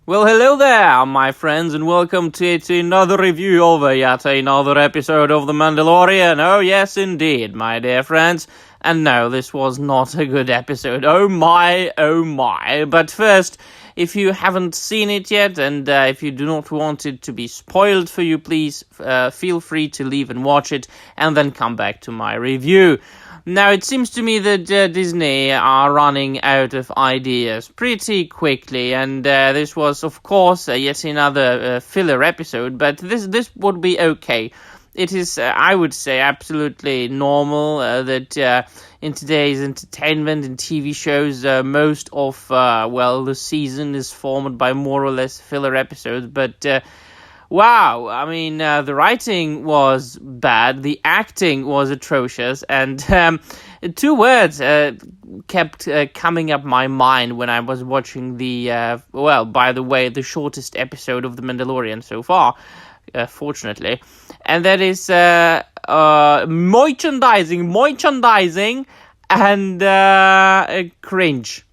Well, hello there, my friends, and welcome to another review of yet another episode of The Mandalorian. Oh, yes, indeed, my dear friends. And no, this was not a good episode. Oh my, oh my. But first, if you haven't seen it yet, and if you do not want it to be spoiled for you, please feel free to leave and watch it, and then come back to my review. Now, it seems to me that Disney are running out of ideas pretty quickly, and this was, of course, yet another filler episode, but this would be okay. It is, I would say, absolutely normal that in today's entertainment and TV shows, most of, the season is formed by more or less filler episodes, but wow, I mean, the writing was bad, the acting was atrocious, and two words kept coming up my mind when I was watching the, by the way, the shortest episode of The Mandalorian so far, fortunately, and that is merchandising, and cringe.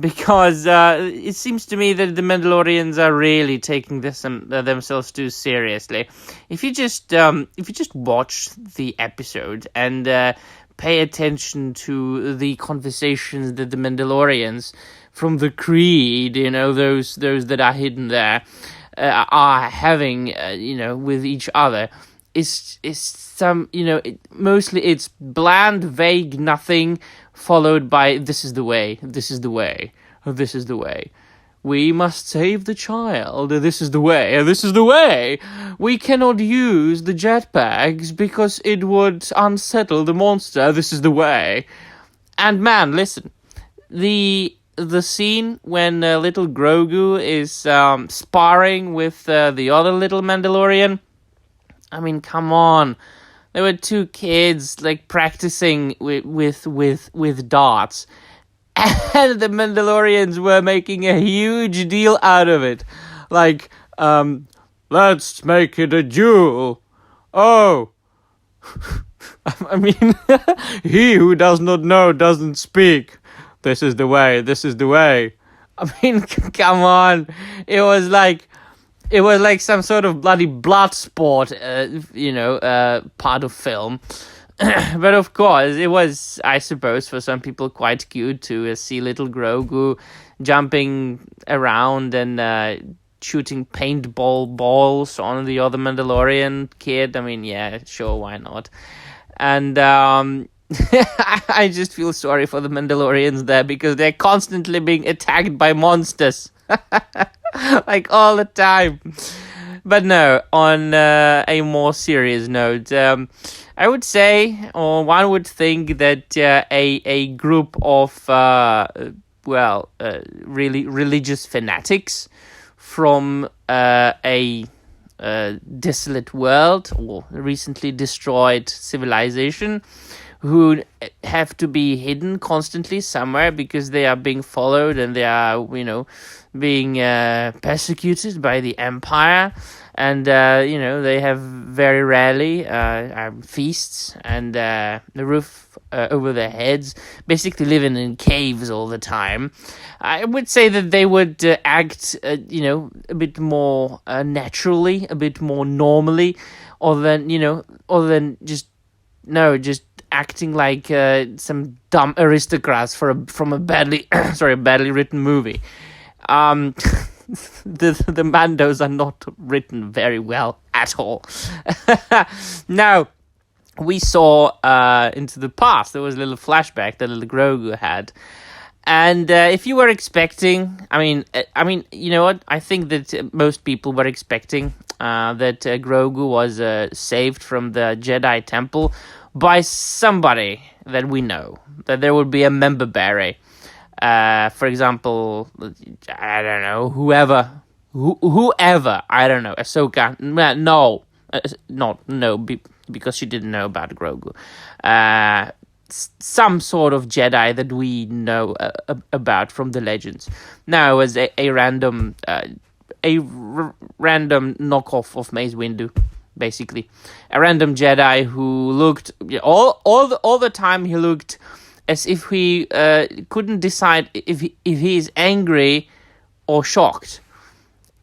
Because it seems to me that the Mandalorians are really taking this themselves too seriously. If you just watch the episode and pay attention to the conversations that the Mandalorians from the Creed, those that are hidden there, are having, with each other, is some, mostly it's bland, vague, nothing, followed by, this is the way, this is the way, this is the way. We must save the child, this is the way, this is the way. We cannot use the jetpacks because it would unsettle the monster, this is the way. And man, listen, the scene when little Grogu is sparring with the other little Mandalorian, I mean, come on. There were two kids, practicing with darts. And the Mandalorians were making a huge deal out of it. Let's make it a duel. Oh. I mean, he who does not know doesn't speak. This is the way, this is the way. I mean, come on. It was like some sort of bloody blood sport, part of film. But of course, it was, I suppose, for some people quite cute to see little Grogu jumping around and shooting paintball balls on the other Mandalorian kid. I mean, yeah, sure, why not? And I just feel sorry for the Mandalorians there because they're constantly being attacked by monsters. All the time. But no, on a more serious note, I would say, or one would think that a group of, really religious fanatics from a desolate world or recently destroyed civilization who have to be hidden constantly somewhere because they are being followed and they are, being persecuted by the Empire. And, they have very rarely feasts and the roof over their heads, basically living in caves all the time. I would say that they would act, a bit more naturally, a bit more normally, other than just acting like some dumb aristocrats from a badly written movie. The Mandos are not written very well at all. Now, we saw into the past. There was a little flashback that little Grogu had. And if you were expecting, I mean, you know what? I think that most people were expecting that Grogu was saved from the Jedi Temple by somebody that we know. That there would be a member berry. For example, I don't know, whoever, I don't know, Ahsoka, because she didn't know about Grogu. Some sort of Jedi that we know about from the legends. Now, it was a random knockoff of Mace Windu, basically. A random Jedi who looked, all the time he looked as if he couldn't decide if he is angry or shocked.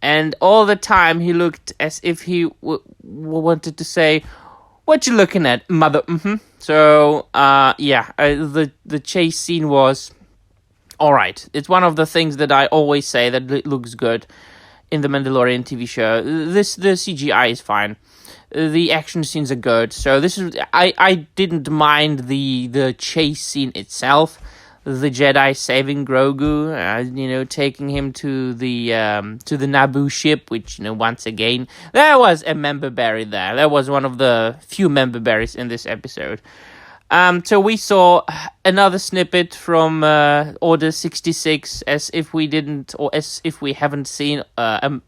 And all the time he looked as if he wanted to say, "What you looking at, mother?" So, the chase scene was all right. It's one of the things that I always say that it looks good in the Mandalorian TV show. The CGI is fine. The action scenes are good. So I didn't mind the chase scene itself. The Jedi saving Grogu, taking him to the Naboo ship, which, once again, there was a member berry there. That was one of the few member berries in this episode. So we saw another snippet from Order 66, as if we haven't seen a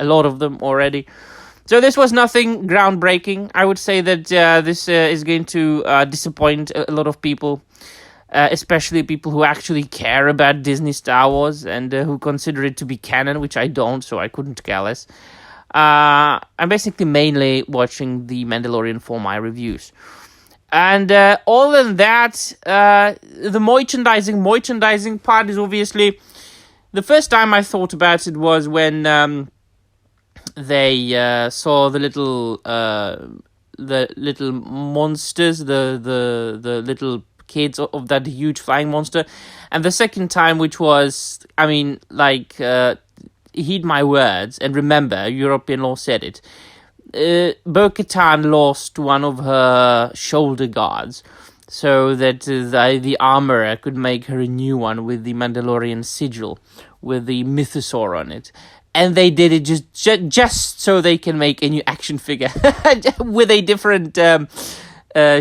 lot of them already. So this was nothing groundbreaking. I would say that this is going to disappoint a lot of people. Especially people who actually care about Disney Star Wars and who consider it to be canon, which I don't, so I couldn't care less. I'm basically mainly watching The Mandalorian for my reviews. And other than that, the merchandising part is obviously... The first time I thought about it was when they saw the little monsters, the little kids of that huge flying monster. And the second time, which was, heed my words and remember, European law said it. Bo-Katan lost one of her shoulder guards so that the armorer could make her a new one with the Mandalorian sigil, with the mythosaur on it. And they did it just so they can make a new action figure with a different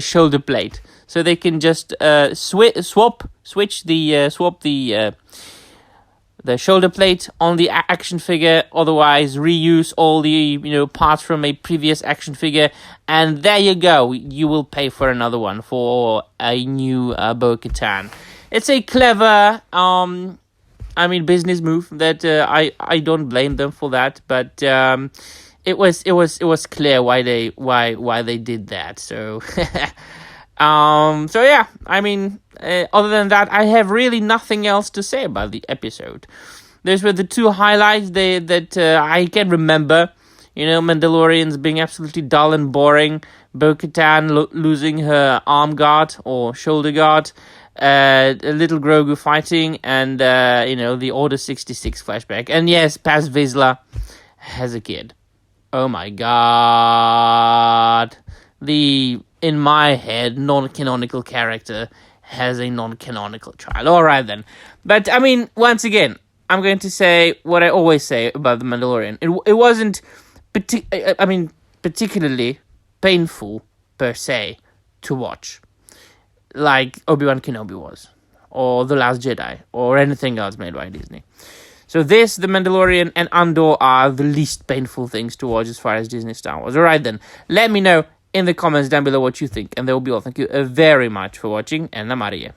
shoulder plate. So they can just swap the shoulder plate on the action figure. Otherwise, reuse all the parts from a previous action figure, and there you go. You will pay for another one for a new Bo-Katan. It's a clever business move that I don't blame them for that, but it was clear why they did that. So. Other than that, I have really nothing else to say about the episode. Those were the two highlights that I can remember. Mandalorians being absolutely dull and boring, Bo-Katan losing her arm guard or shoulder guard, little Grogu fighting, and the Order 66 flashback. And yes, Paz Vizsla has a kid. Oh my god. In my head, non-canonical character has a non-canonical child. Alright then. But, once again, I'm going to say what I always say about The Mandalorian. It wasn't, particularly painful, per se, to watch. Like Obi-Wan Kenobi was. Or The Last Jedi. Or anything else made by Disney. So this, The Mandalorian, and Andor are the least painful things to watch as far as Disney Star Wars. Alright then. Let me know in the comments down below what you think, and that will be all. Thank you very much for watching, and I'm out of here.